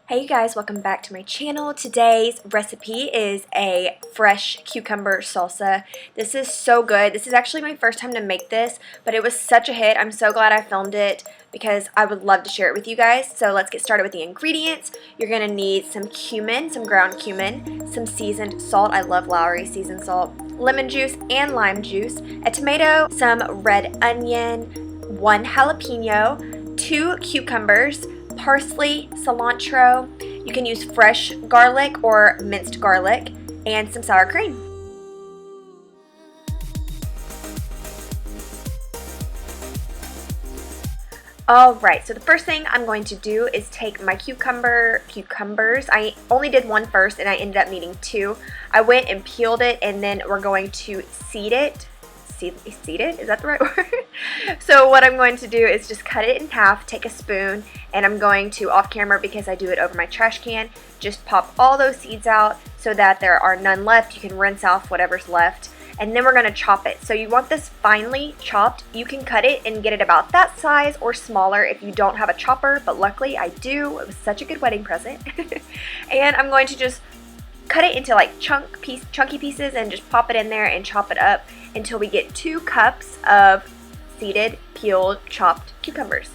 Hey you guys, welcome back to my channel. Today's recipe is a fresh cucumber salsa. This is so good. This is actually my first time to make this, but it was such a hit. I'm so glad I filmed it because I would love to share it with you guys. So let's get started with the ingredients. You're going to need some cumin, some ground cumin, some seasoned salt. I love Lawry seasoned salt, lemon juice and lime juice, a tomato, some red onion, 1 jalapeno, 2 cucumbers, parsley, cilantro, you can use fresh garlic or minced garlic, and some sour cream. Alright, so the first thing I'm going to do is take my cucumbers. I only did one first and I ended up needing 2. I went and peeled it and then we're going to seed it. Seed it? Is that the right word? So what I'm going to do is just cut it in half, take a spoon, and I'm going to, off camera because I do it over my trash can, just pop all those seeds out so that there are none left. You can rinse off whatever's left. And then we're going to chop it. So you want this finely chopped. You can cut it and get it about that size or smaller if you don't have a chopper, but luckily I do. It was such a good wedding present. And I'm going to just cut it into like chunky pieces and just pop it in there and chop it up until we get 2 cups of seeded, peeled, chopped cucumbers.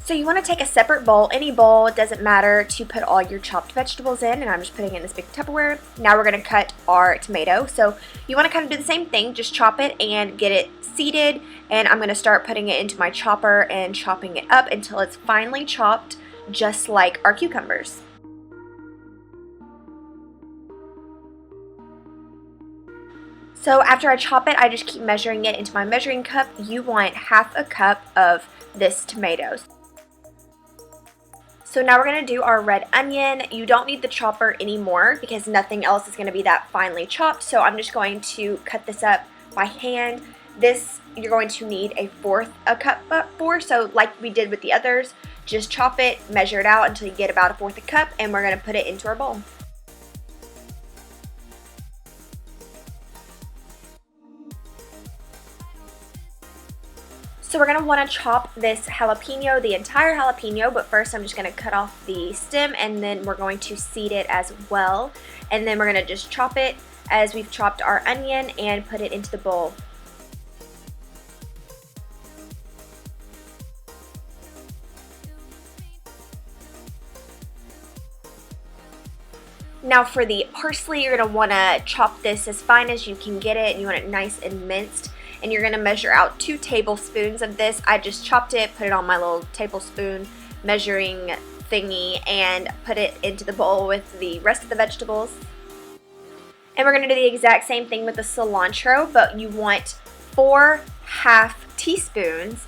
So you want to take a separate bowl, any bowl, it doesn't matter, to put all your chopped vegetables in, and I'm just putting it in this big Tupperware. Now we're going to cut our tomato. So you want to kind of do the same thing, just chop it and get it seeded, and I'm going to start putting it into my chopper and chopping it up until it's finely chopped, just like our cucumbers. So after I chop it, I just keep measuring it into my measuring cup. You want half a cup of this tomatoes. So now we're going to do our red onion. You don't need the chopper anymore because nothing else is going to be that finely chopped. So I'm just going to cut this up by hand. This you're going to need a 1/4 cup for. So like we did with the others, just chop it, measure it out until you get about a 1/4 cup, and we're going to put it into our bowl. So we're going to want to chop this jalapeno, the entire jalapeno, but first I'm just going to cut off the stem and then we're going to seed it as well. And then we're going to just chop it as we've chopped our onion and put it into the bowl. Now for the parsley, you're going to want to chop this as fine as you can get it, and you want it nice and minced. And you're going to measure out 2 tablespoons of this. I just chopped it, put it on my little tablespoon measuring thingy, and put it into the bowl with the rest of the vegetables. And we're going to do the exact same thing with the cilantro, but you want 4 half teaspoons.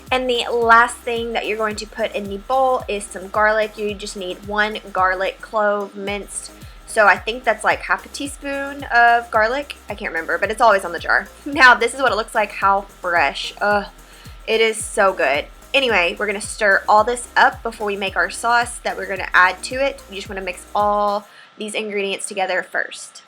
And the last thing that you're going to put in the bowl is some garlic. You just need 1 garlic clove minced. So I think that's like half a teaspoon of garlic. I can't remember, but it's always on the jar. Now this is what it looks like, how fresh. It is so good. Anyway, we're going to stir all this up before we make our sauce that we're going to add to it. You just want to mix all these ingredients together first.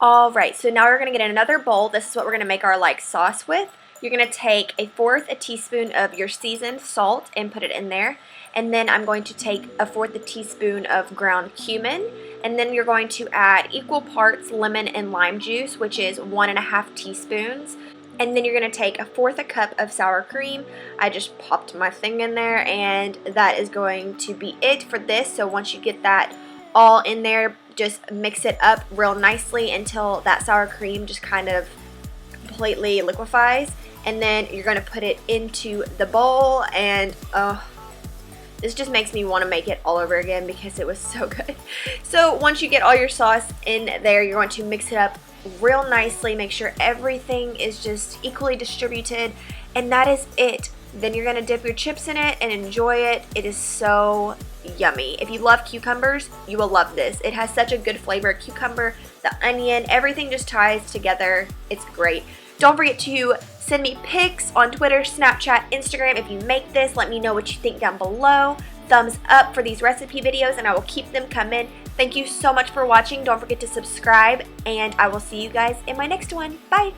Alright, so now we're going to get another bowl. This is what we're going to make our sauce with. You're going to take a 1/4 teaspoon of your seasoned salt and put it in there. And then I'm going to take a 1/4 teaspoon of ground cumin. And then you're going to add equal parts lemon and lime juice, which is 1½ teaspoons. And then you're going to take a 1/4 cup of sour cream. I just popped my thing in there, and that is going to be it for this. So once you get that all in there, just mix it up real nicely until that sour cream just kind of completely liquefies, and then you're going to put it into the bowl. And this just makes me want to make it all over again because it was so good. So once you get all your sauce in there, you're going to mix it up real nicely, make sure everything is just equally distributed, and that is it. Then you're going to dip your chips in it and enjoy it. It is so yummy. If you love cucumbers, you will love this. It has such a good flavor. Cucumber, the onion, everything just ties together. It's great. Don't forget to send me pics on Twitter, Snapchat, Instagram if you make this. Let me know what you think down below. Thumbs up for these recipe videos and I will keep them coming. Thank you so much for watching. Don't forget to subscribe and I will see you guys in my next one. Bye!